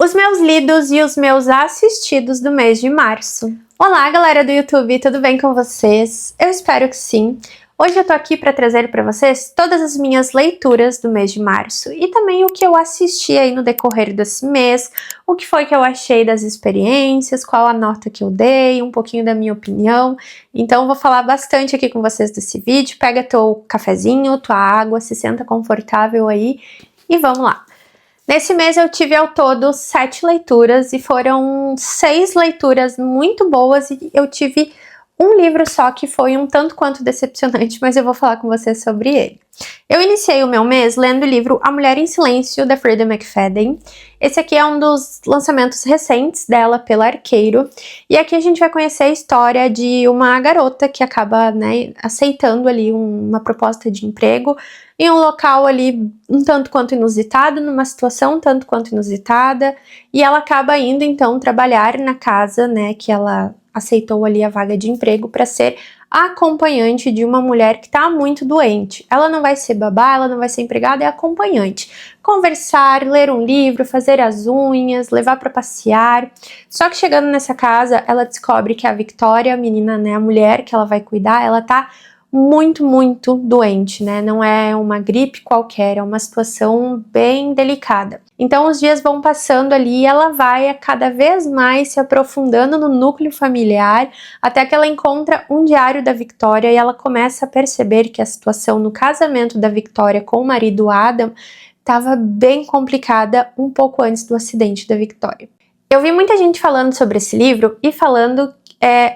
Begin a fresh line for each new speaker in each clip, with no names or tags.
Os meus lidos e os meus assistidos do mês de março. Olá, galera do YouTube, tudo bem com vocês? Eu espero que sim. Hoje eu tô aqui para trazer para vocês todas as minhas leituras do mês de março e também o que eu assisti aí no decorrer desse mês, o que foi que eu achei das experiências, qual a nota que eu dei, um pouquinho da minha opinião. Então eu vou falar bastante aqui com vocês desse vídeo. Pega teu cafezinho, tua água, se senta confortável aí e vamos lá. Nesse mês eu tive ao todo 7 leituras e foram 6 leituras muito boas e eu tive um livro só que foi um tanto quanto decepcionante, mas eu vou falar com vocês sobre ele. Eu iniciei o meu mês lendo o livro A Mulher em Silêncio, da Freida McFadden. Esse aqui é um dos lançamentos recentes dela pela Arqueiro. E aqui a gente vai conhecer a história de uma garota que acaba, aceitando ali uma proposta de emprego em um local ali um tanto quanto inusitado, numa situação um tanto quanto inusitada. E ela acaba indo então trabalhar na casa, que ela aceitou ali a vaga de emprego para ser a acompanhante de uma mulher que está muito doente. Ela não vai ser babá, ela não vai ser empregada, é acompanhante. Conversar, ler um livro, fazer as unhas, levar para passear. Só que chegando nessa casa, ela descobre que a Victoria, a menina, a mulher que ela vai cuidar, ela tá muito doente, Não é uma gripe qualquer, é uma situação bem delicada. Então os dias vão passando ali e ela vai cada vez mais se aprofundando no núcleo familiar, até que ela encontra um diário da Victoria e ela começa a perceber que a situação no casamento da Victoria com o marido Adam estava bem complicada um pouco antes do acidente da Victoria. Eu vi muita gente falando sobre esse livro e falando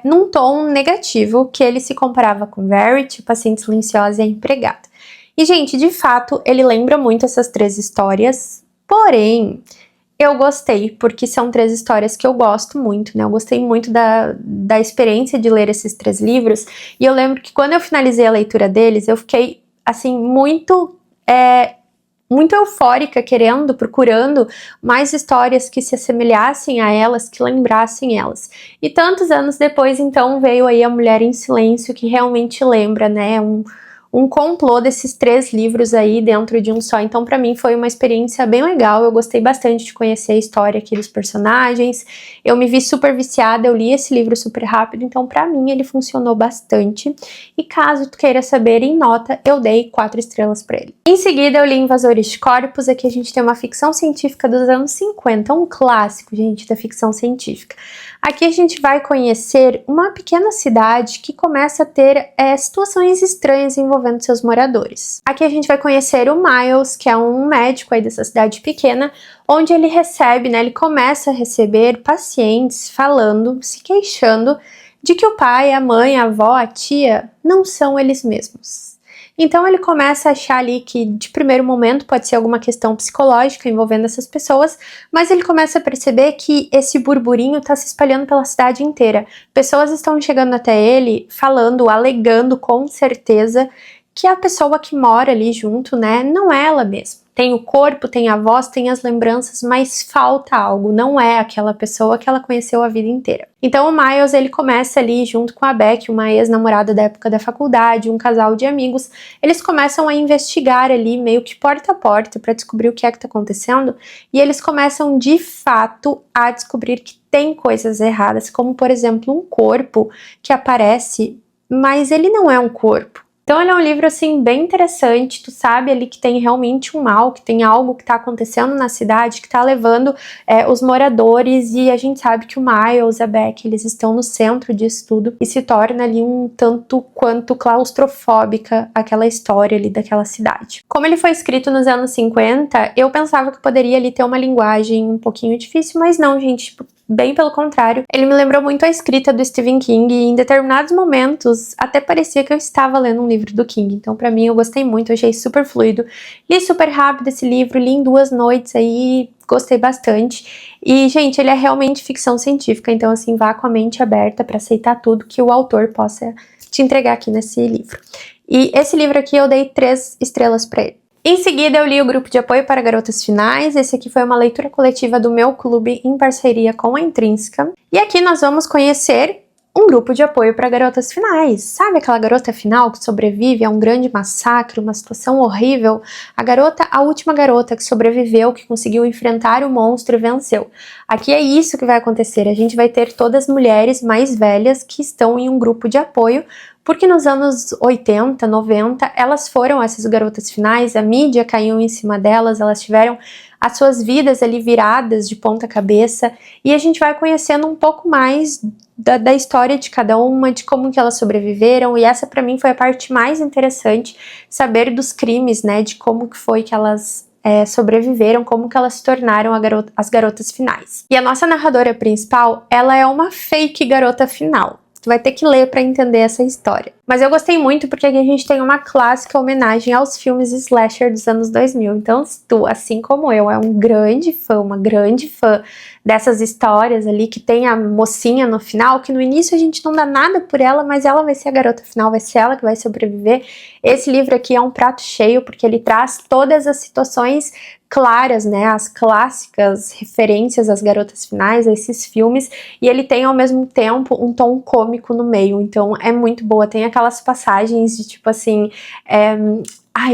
num tom negativo, que ele se comparava com Verity, Paciente Silenciosa e a Empregada. E, gente, de fato, ele lembra muito essas 3 histórias, porém, eu gostei, porque são 3 histórias que eu gosto muito, Eu gostei muito da experiência de ler esses 3 livros, e eu lembro que quando eu finalizei a leitura deles, eu fiquei, assim, muito eufórica, procurando mais histórias que se assemelhassem a elas, que lembrassem elas. E tantos anos depois, então, veio aí A Mulher em Silêncio, que realmente lembra, um complô desses 3 livros aí dentro de um só. Então, pra mim, foi uma experiência bem legal. Eu gostei bastante de conhecer a história aqui dos personagens. Eu me vi super viciada, eu li esse livro super rápido, então pra mim ele funcionou bastante. E caso tu queira saber em nota, eu dei 4 estrelas pra ele. Em seguida, eu li Invasores de Corpos. Aqui a gente tem uma ficção científica dos anos 50, um clássico, gente, da ficção científica. Aqui a gente vai conhecer uma pequena cidade que começa a ter situações estranhas envolvendo seus moradores. Aqui a gente vai conhecer o Miles, que é um médico aí dessa cidade pequena, onde ele recebe, ele começa a receber pacientes falando, se queixando de que o pai, a mãe, a avó, a tia não são eles mesmos. Então ele começa a achar ali que de primeiro momento pode ser alguma questão psicológica envolvendo essas pessoas, mas ele começa a perceber que esse burburinho está se espalhando pela cidade inteira. Pessoas estão chegando até ele falando, alegando com certeza que a pessoa que mora ali junto, não é ela mesma. Tem o corpo, tem a voz, tem as lembranças, mas falta algo, não é aquela pessoa que ela conheceu a vida inteira. Então o Miles, ele começa ali junto com a Beck, uma ex-namorada da época da faculdade, um casal de amigos, eles começam a investigar ali meio que porta a porta para descobrir o que é que tá acontecendo, e eles começam de fato a descobrir que tem coisas erradas, como por exemplo um corpo que aparece, mas ele não é um corpo. Então ele é um livro, assim, bem interessante, tu sabe ali que tem realmente um mal, que tem algo que tá acontecendo na cidade, que tá levando os moradores, e a gente sabe que o Miles, a Beck, eles estão no centro disso tudo, e se torna ali um tanto quanto claustrofóbica aquela história ali daquela cidade. Como ele foi escrito nos anos 50, eu pensava que poderia ali ter uma linguagem um pouquinho difícil, mas não, gente, bem pelo contrário. Ele me lembrou muito a escrita do Stephen King e em determinados momentos até parecia que eu estava lendo um livro do King. Então pra mim eu gostei muito, eu achei super fluido. Li super rápido esse livro, li em 2 noites aí, gostei bastante. E, gente, ele é realmente ficção científica, então assim, vá com a mente aberta para aceitar tudo que o autor possa te entregar aqui nesse livro. E esse livro aqui eu dei 3 estrelas para ele. Em seguida, eu li o Grupo de Apoio para Garotas Finais. Esse aqui foi uma leitura coletiva do meu clube em parceria com a Intrínseca. E aqui nós vamos conhecer um grupo de apoio para garotas finais. Sabe aquela garota final que sobrevive a um grande massacre, uma situação horrível? A última garota que sobreviveu, que conseguiu enfrentar o monstro e venceu. Aqui é isso que vai acontecer. A gente vai ter todas as mulheres mais velhas que estão em um grupo de apoio, porque nos anos 80, 90, elas foram essas garotas finais, a mídia caiu em cima delas, elas tiveram as suas vidas ali viradas de ponta cabeça, e a gente vai conhecendo um pouco mais da história de cada uma, de como que elas sobreviveram, e essa pra mim foi a parte mais interessante, saber dos crimes, né, de como que foi que elas sobreviveram, como que elas se tornaram as garotas finais. E a nossa narradora principal, ela é uma fake garota final. Tu vai ter que ler para entender essa história. Mas eu gostei muito porque aqui a gente tem uma clássica homenagem aos filmes slasher dos anos 2000. Então, se tu, assim como eu, é um grande fã, uma grande fã dessas histórias ali, que tem a mocinha no final, que no início a gente não dá nada por ela, mas ela vai ser a garota final, vai ser ela que vai sobreviver. Esse livro aqui é um prato cheio, porque ele traz todas as situações claras, né, as clássicas referências às garotas finais, a esses filmes, e ele tem ao mesmo tempo um tom cômico no meio, então é muito boa. Tem aquelas passagens de tipo assim,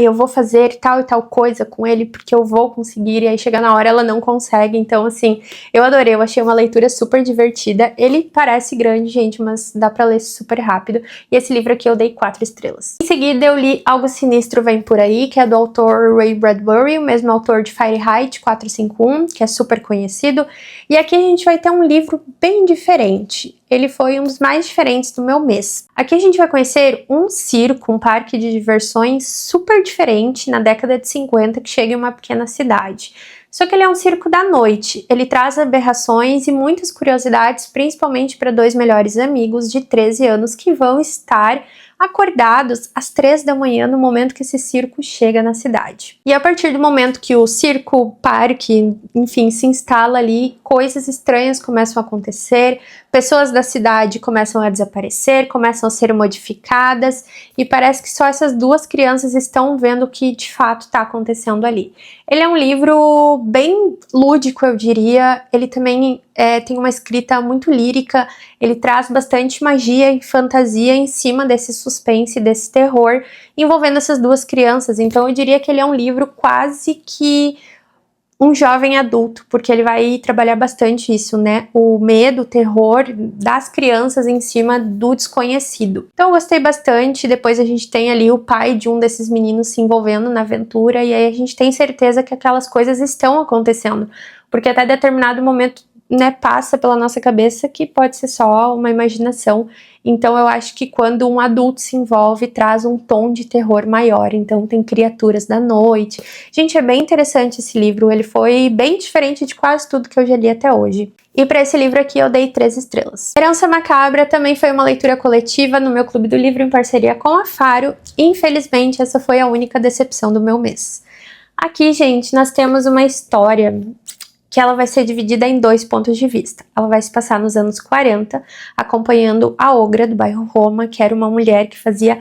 eu vou fazer tal e tal coisa com ele porque eu vou conseguir, e aí chega na hora ela não consegue. Então assim, eu adorei, eu achei uma leitura super divertida. Ele parece grande, gente, mas dá pra ler super rápido, e esse livro aqui eu dei 4 estrelas. Em seguida eu li Algo Sinistro Vem Por Aí, que é do autor Ray Bradbury, o mesmo autor de Fahrenheit 451, que é super conhecido, e aqui a gente vai ter um livro bem diferente. Ele foi um dos mais diferentes do meu mês. Aqui a gente vai conhecer um circo, um parque de diversões super diferente na década de 50 que chega em uma pequena cidade. Só que ele é um circo da noite. Ele traz aberrações e muitas curiosidades, principalmente para 2 melhores amigos de 13 anos que vão estar acordados às 3 da manhã no momento que esse circo chega na cidade. E a partir do momento que o circo, o parque, enfim, se instala ali, coisas estranhas começam a acontecer, pessoas da cidade começam a desaparecer, começam a ser modificadas, e parece que só essas 2 crianças estão vendo o que de fato está acontecendo ali. Ele é um livro bem lúdico, eu diria. Ele também tem uma escrita muito lírica, ele traz bastante magia e fantasia em cima desse suspense, desse terror, envolvendo essas 2 crianças. Então eu diria que ele é um livro quase que um jovem adulto, porque ele vai trabalhar bastante isso, né? O medo, o terror das crianças em cima do desconhecido. Então eu gostei bastante. Depois a gente tem ali o pai de um desses meninos se envolvendo na aventura, e aí a gente tem certeza que aquelas coisas estão acontecendo, porque até determinado momento, né, passa pela nossa cabeça que pode ser só uma imaginação. Então eu acho que quando um adulto se envolve, traz um tom de terror maior. Então tem criaturas da noite. Gente, é bem interessante esse livro. Ele foi bem diferente de quase tudo que eu já li até hoje. E para esse livro aqui eu dei 3 estrelas. Herança Macabra também foi uma leitura coletiva no meu Clube do Livro em parceria com a Faro. Infelizmente essa foi a única decepção do meu mês. Aqui, gente, nós temos uma história que ela vai ser dividida em 2 pontos de vista. Ela vai se passar nos anos 40, acompanhando a Ogra do bairro Roma, que era uma mulher que fazia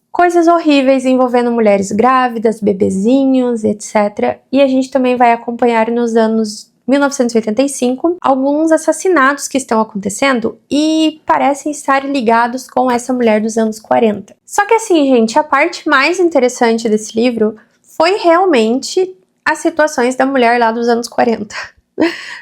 coisas horríveis envolvendo mulheres grávidas, bebezinhos, etc. E a gente também vai acompanhar nos anos 1985 alguns assassinatos que estão acontecendo e parecem estar ligados com essa mulher dos anos 40. Só que assim, gente, a parte mais interessante desse livro foi realmente as situações da mulher lá dos anos 40.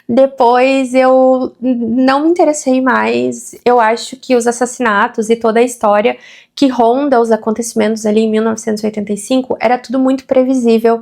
Depois eu não me interessei mais. Eu acho que os assassinatos e toda a história que ronda os acontecimentos ali em 1985 era tudo muito previsível.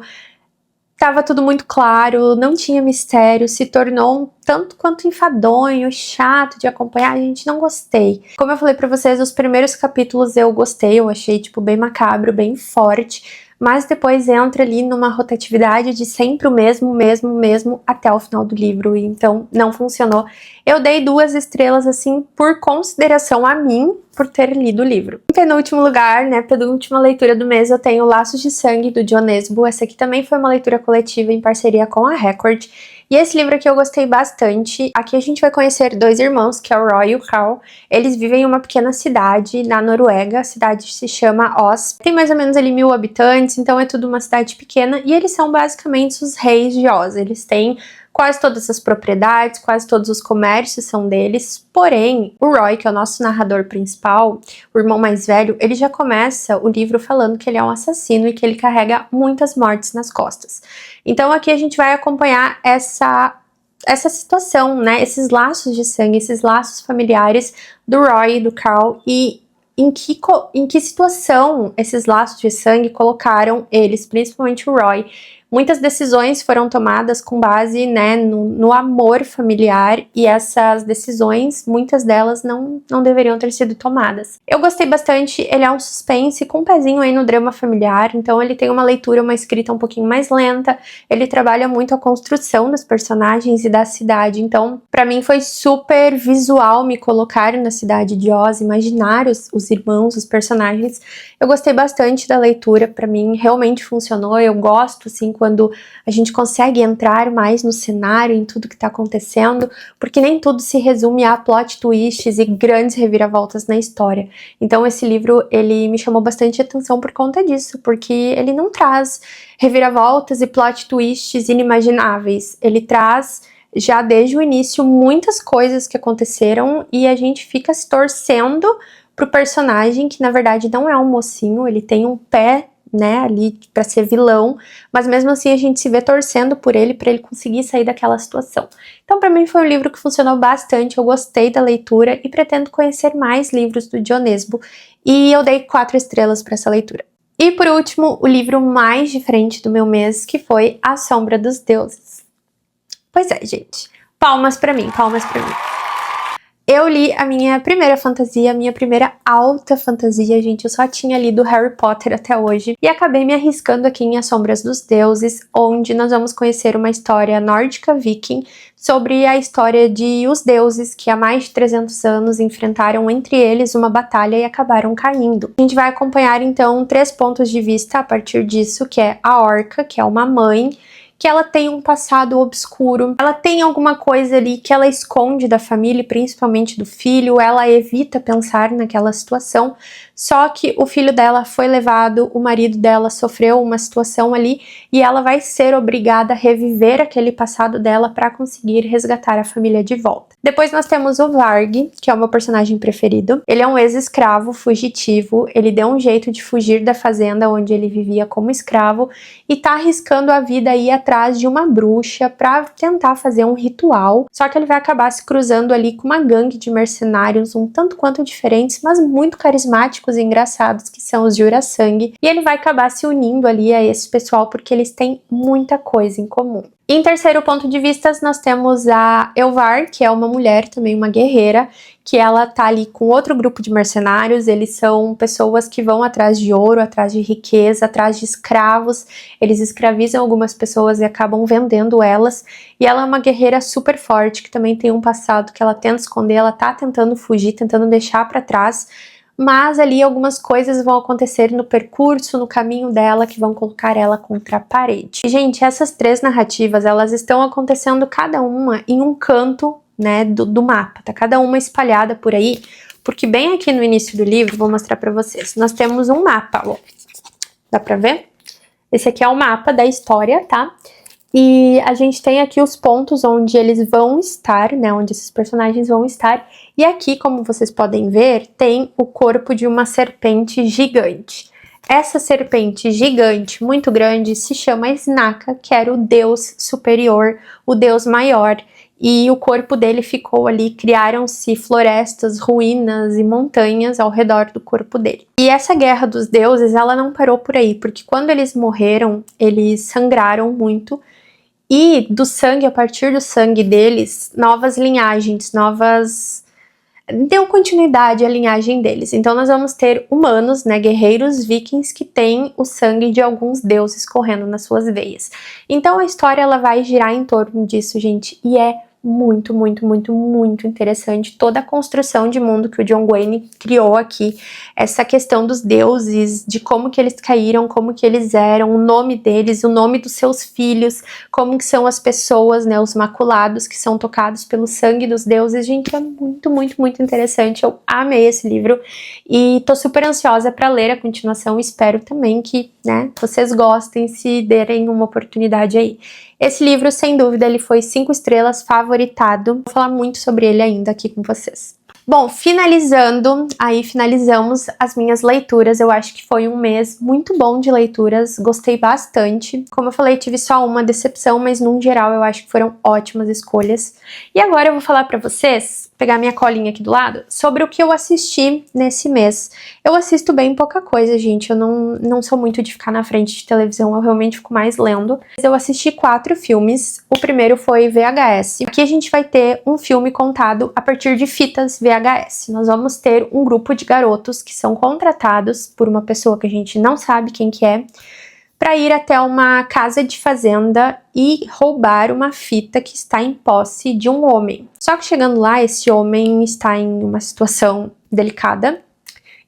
Tava tudo muito claro, não tinha mistério, se tornou um tanto quanto enfadonho, chato de acompanhar. Gente, não gostei. Como eu falei pra vocês, os primeiros capítulos eu gostei, eu achei tipo bem macabro, bem forte, mas depois entra ali numa rotatividade de sempre o mesmo, até o final do livro, e então não funcionou. Eu dei 2 estrelas, assim, por consideração a mim, por ter lido o livro. Em penúltimo lugar, né, penúltima leitura do mês, eu tenho Laços de Sangue, do Jon Nesbo. Essa aqui também foi uma leitura coletiva em parceria com a Record. E esse livro aqui eu gostei bastante. Aqui a gente vai conhecer 2 irmãos, que é o Roy e o Carl. Eles vivem em uma pequena cidade na Noruega. A cidade se chama Os. Tem mais ou menos ali 1000 habitantes, então é tudo uma cidade pequena. E eles são basicamente os reis de Oz. Eles têm Quase todas as propriedades, quase todos os comércios são deles, porém, o Roy, que é o nosso narrador principal, o irmão mais velho, ele já começa o livro falando que ele é um assassino e que ele carrega muitas mortes nas costas. Então aqui a gente vai acompanhar essa situação, né, esses laços de sangue, esses laços familiares do Roy e do Carl e em que situação esses laços de sangue colocaram eles, principalmente o Roy. Muitas decisões foram tomadas com base, né, no amor familiar e essas decisões, muitas delas não deveriam ter sido tomadas. Eu gostei bastante, ele é um suspense com um pezinho aí no drama familiar, então ele tem uma leitura, uma escrita um pouquinho mais lenta, ele trabalha muito a construção dos personagens e da cidade, então pra mim foi super visual me colocar na cidade de Oz, imaginar os irmãos, os personagens. Eu gostei bastante da leitura, pra mim realmente funcionou, eu gosto assim quando a gente consegue entrar mais no cenário, em tudo que tá acontecendo, porque nem tudo se resume a plot twists e grandes reviravoltas na história. Então esse livro, ele me chamou bastante atenção por conta disso, porque ele não traz reviravoltas e plot twists inimagináveis, ele traz já desde o início muitas coisas que aconteceram e a gente fica se torcendo pro personagem, que na verdade não é um mocinho, ele tem um pé, né, ali pra ser vilão, mas mesmo assim a gente se vê torcendo por ele pra ele conseguir sair daquela situação. Então pra mim foi um livro que funcionou bastante, eu gostei da leitura e pretendo conhecer mais livros do John Nesbo e eu dei 4 estrelas pra essa leitura. E por último, o livro mais diferente do meu mês, que foi A Sombra dos Deuses. Pois é, gente, palmas pra mim, palmas pra mim. Eu li a minha primeira fantasia, a minha primeira alta fantasia, gente, eu só tinha lido Harry Potter até hoje, e acabei me arriscando aqui em As Sombras dos Deuses, onde nós vamos conhecer uma história nórdica viking, sobre a história de os deuses que há mais de 300 anos enfrentaram entre eles uma batalha e acabaram caindo. A gente vai acompanhar então 3 pontos de vista a partir disso, que é a Orca, que é uma mãe, que ela tem um passado obscuro, ela tem alguma coisa ali que ela esconde da família, principalmente do filho, ela evita pensar naquela situação, só que o filho dela foi levado, o marido dela sofreu uma situação ali e ela vai ser obrigada a reviver aquele passado dela para conseguir resgatar a família de volta. Depois nós temos o Varg, que é o meu personagem preferido. Ele é um ex-escravo fugitivo, ele deu um jeito de fugir da fazenda onde ele vivia como escravo e tá arriscando a vida aí atrás de uma bruxa para tentar fazer um ritual, só que ele vai acabar se cruzando ali com uma gangue de mercenários um tanto quanto diferentes, mas muito carismáticos e engraçados, que são os Jura-Sangue, e ele vai acabar se unindo ali a esse pessoal porque eles têm muita coisa em comum. Em terceiro ponto de vista, nós temos a Elvar, que é uma mulher, também uma guerreira, que ela tá ali com outro grupo de mercenários, eles são pessoas que vão atrás de ouro, atrás de riqueza, atrás de escravos, eles escravizam algumas pessoas e acabam vendendo elas, e ela é uma guerreira super forte, que também tem um passado que ela tenta esconder, ela tá tentando fugir, tentando deixar pra trás, mas ali algumas coisas vão acontecer no percurso, no caminho dela, que vão colocar ela contra a parede. E, gente, essas 3 narrativas, elas estão acontecendo cada uma em um canto, né, do mapa, tá cada uma espalhada por aí, porque bem aqui no início do livro, vou mostrar pra vocês, nós temos um mapa, ó, dá pra ver? Esse aqui é o mapa da história, tá? E a gente tem aqui os pontos onde eles vão estar, né, onde esses personagens vão estar, e aqui, como vocês podem ver, tem o corpo de uma serpente gigante. Essa serpente gigante, muito grande, se chama Snaka, que era o deus superior, o deus maior, e o corpo dele ficou ali, criaram-se florestas, ruínas e montanhas ao redor do corpo dele. E essa guerra dos deuses, ela não parou por aí, porque quando eles morreram, eles sangraram muito, e do sangue, a partir do sangue deles, novas linhagens, deu continuidade à linhagem deles. Então nós vamos ter humanos, né, guerreiros vikings que têm o sangue de alguns deuses correndo nas suas veias. Então a história ela vai girar em torno disso, gente, e é muito, muito, muito, muito interessante toda a construção de mundo que o John Gwynne criou aqui, essa questão dos deuses, de como que eles caíram, como que eles eram, o nome deles, o nome dos seus filhos, como que são as pessoas, né, os maculados que são tocados pelo sangue dos deuses. Gente, é muito, muito, muito interessante, eu amei esse livro e tô super ansiosa para ler a continuação, espero também que, né, vocês gostem, se derem uma oportunidade aí. Esse livro, sem dúvida, ele foi 5 estrelas, favoritado. Vou falar muito sobre ele ainda aqui com vocês. Bom, finalizamos as minhas leituras. Eu acho que foi um mês muito bom de leituras, gostei bastante. Como eu falei, tive só uma decepção, mas num geral eu acho que foram ótimas escolhas. E agora eu vou falar pra vocês, pegar minha colinha aqui do lado, sobre o que eu assisti nesse mês. Eu assisto bem pouca coisa, gente, eu não sou muito de ficar na frente de televisão, eu realmente fico mais lendo. Eu assisti 4 filmes, o primeiro foi VHS. Aqui a gente vai ter um filme contado a partir de fitas VHS. Nós vamos ter um grupo de garotos que são contratados por uma pessoa que a gente não sabe quem que é, para ir até uma casa de fazenda e roubar uma fita que está em posse de um homem. Só que chegando lá, esse homem está em uma situação delicada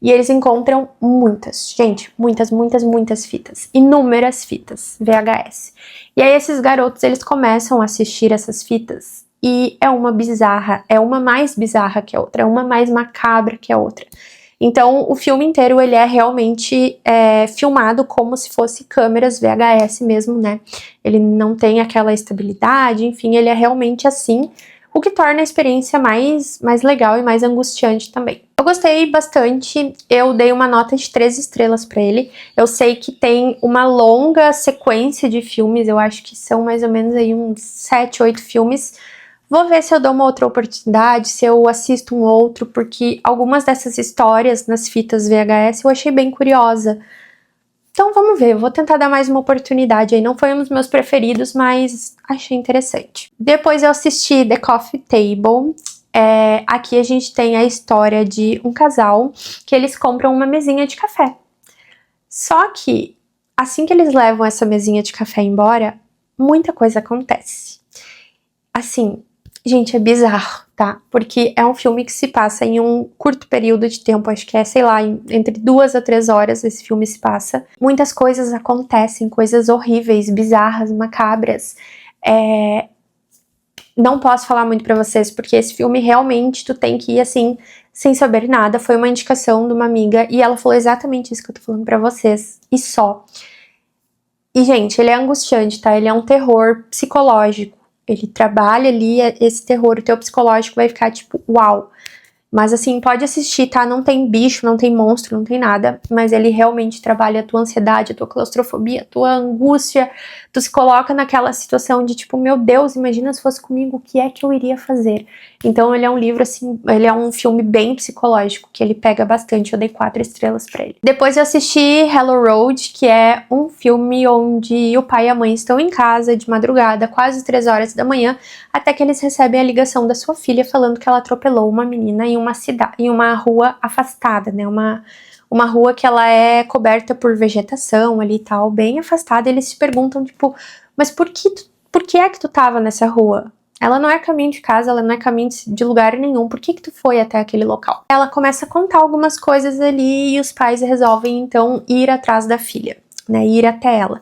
e eles encontram muitas fitas, inúmeras fitas VHS. E aí esses garotos, eles começam a assistir essas fitas e é uma bizarra, é uma mais bizarra que a outra, é uma mais macabra que a outra. Então, o filme inteiro, ele é realmente filmado como se fosse câmeras VHS mesmo, né? Ele não tem aquela estabilidade, enfim, ele é realmente assim, o que torna a experiência mais legal e mais angustiante também. Eu gostei bastante, eu dei uma nota de 3 estrelas pra ele. Eu sei que tem uma longa sequência de filmes, eu acho que são mais ou menos aí uns 7, 8 filmes. Vou ver se eu dou uma outra oportunidade, se eu assisto um outro, porque algumas dessas histórias nas fitas VHS eu achei bem curiosa. Então vamos ver, eu vou tentar dar mais uma oportunidade aí. Não foi um dos meus preferidos, mas achei interessante. Depois eu assisti The Coffee Table. Aqui a gente tem a história de um casal que eles compram uma mesinha de café. Só que, assim que eles levam essa mesinha de café embora, muita coisa acontece. Assim, gente, é bizarro, tá? Porque é um filme que se passa em um curto período de tempo, acho que sei lá, entre 2 a 3 horas esse filme se passa. Muitas coisas acontecem, coisas horríveis, bizarras, macabras. Não posso falar muito pra vocês, porque esse filme realmente tu tem que ir assim, sem saber nada. Foi uma indicação de uma amiga e ela falou exatamente isso que eu tô falando pra vocês, e só. E, gente, ele é angustiante, tá? Ele é um terror psicológico. Ele trabalha ali esse terror, o teu psicológico vai ficar tipo, uau. Mas assim, pode assistir, tá? Não tem bicho, não tem monstro, não tem nada. Mas ele realmente trabalha a tua ansiedade, a tua claustrofobia, a tua angústia. Tu se coloca naquela situação de tipo, meu Deus, imagina se fosse comigo, o que é que eu iria fazer? Então ele é um livro assim, ele é um filme bem psicológico, que ele pega bastante. Eu dei 4 estrelas pra ele. Depois eu assisti Hello Road, que é um filme onde o pai e a mãe estão em casa de madrugada, quase 3 horas da manhã, até que eles recebem a ligação da sua filha falando que ela atropelou uma menina em uma rua afastada, né? Uma rua que ela é coberta por vegetação ali e tal, bem afastada. E eles se perguntam, tipo, mas por que é que tu tava nessa rua? Ela não é caminho de casa, ela não é caminho de lugar nenhum. Por que tu foi até aquele local? Ela começa a contar algumas coisas ali e os pais resolvem, então, ir atrás da filha, né? Ir até ela.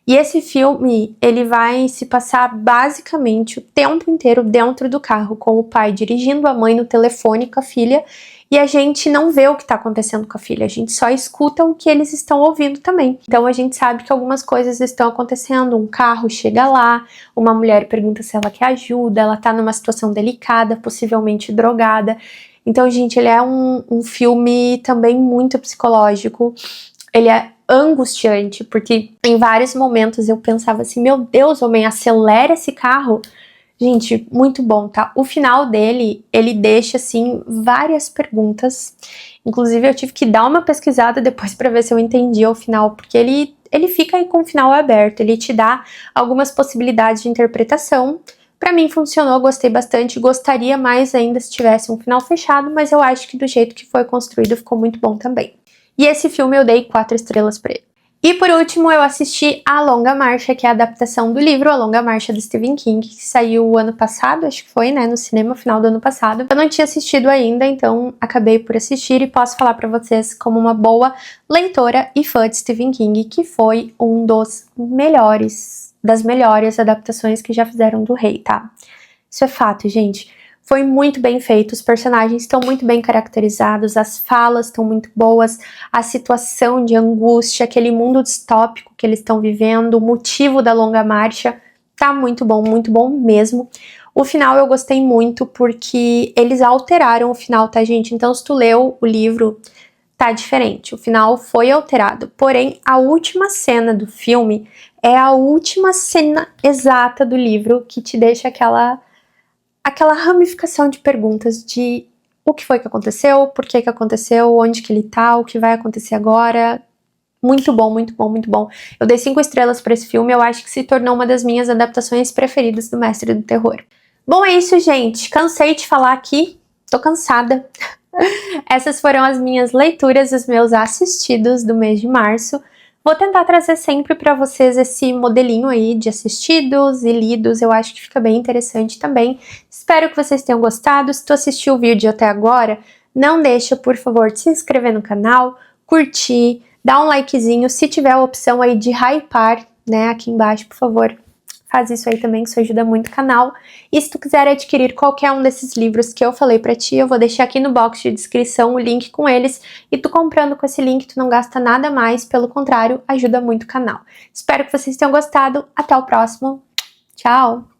E esse filme, ele vai se passar basicamente o tempo inteiro dentro do carro, com o pai dirigindo, a mãe no telefone com a filha, e a gente não vê o que está acontecendo com a filha, a gente só escuta o que eles estão ouvindo também. Então a gente sabe que algumas coisas estão acontecendo, um carro chega lá, uma mulher pergunta se ela quer ajuda, ela tá numa situação delicada, possivelmente drogada. Então, gente, ele é um filme também muito psicológico, ele é angustiante, porque em vários momentos eu pensava assim, meu Deus, homem, acelera esse carro. Gente, muito bom, tá? O final dele, ele deixa, assim, várias perguntas. Inclusive, eu tive que dar uma pesquisada depois pra ver se eu entendia o final, porque ele fica aí com o final aberto, ele te dá algumas possibilidades de interpretação. Pra mim funcionou, gostei bastante, gostaria mais ainda se tivesse um final fechado, mas eu acho que do jeito que foi construído ficou muito bom também. E esse filme eu dei 4 estrelas pra ele. E por último, eu assisti A Longa Marcha, que é a adaptação do livro A Longa Marcha, do Stephen King, que saiu ano passado, acho que foi, né, no cinema, final do ano passado. Eu não tinha assistido ainda, então acabei por assistir e posso falar pra vocês como uma boa leitora e fã de Stephen King, que foi um das melhores adaptações que já fizeram do Rei, tá? Isso é fato, gente. Foi muito bem feito, os personagens estão muito bem caracterizados, as falas estão muito boas, a situação de angústia, aquele mundo distópico que eles estão vivendo, o motivo da longa marcha, Tá muito bom mesmo. O final eu gostei muito porque eles alteraram o final, tá, gente? Então, se tu leu o livro, tá diferente. O final foi alterado. Porém, a última cena do filme é a última cena exata do livro que te deixa aquela ramificação de perguntas de o que foi que aconteceu, por que que aconteceu, onde que ele tá, o que vai acontecer agora. Muito bom. Eu dei 5 estrelas pra esse filme, eu acho que se tornou uma das minhas adaptações preferidas do Mestre do Terror. Bom, é isso, gente. Cansei de falar aqui, tô cansada. Essas foram as minhas leituras, os meus assistidos do mês de março. Vou tentar trazer sempre para vocês esse modelinho aí de assistidos e lidos, eu acho que fica bem interessante também. Espero que vocês tenham gostado. Se tu assistiu o vídeo até agora, não deixa, por favor, de se inscrever no canal, curtir, dar um likezinho. Se tiver a opção aí de hypar, né, aqui embaixo, por favor, faz isso aí também, que isso ajuda muito o canal. E se tu quiser adquirir qualquer um desses livros que eu falei pra ti, eu vou deixar aqui no box de descrição o link com eles. E tu comprando com esse link, tu não gasta nada mais, pelo contrário, ajuda muito o canal. Espero que vocês tenham gostado. Até o próximo. Tchau!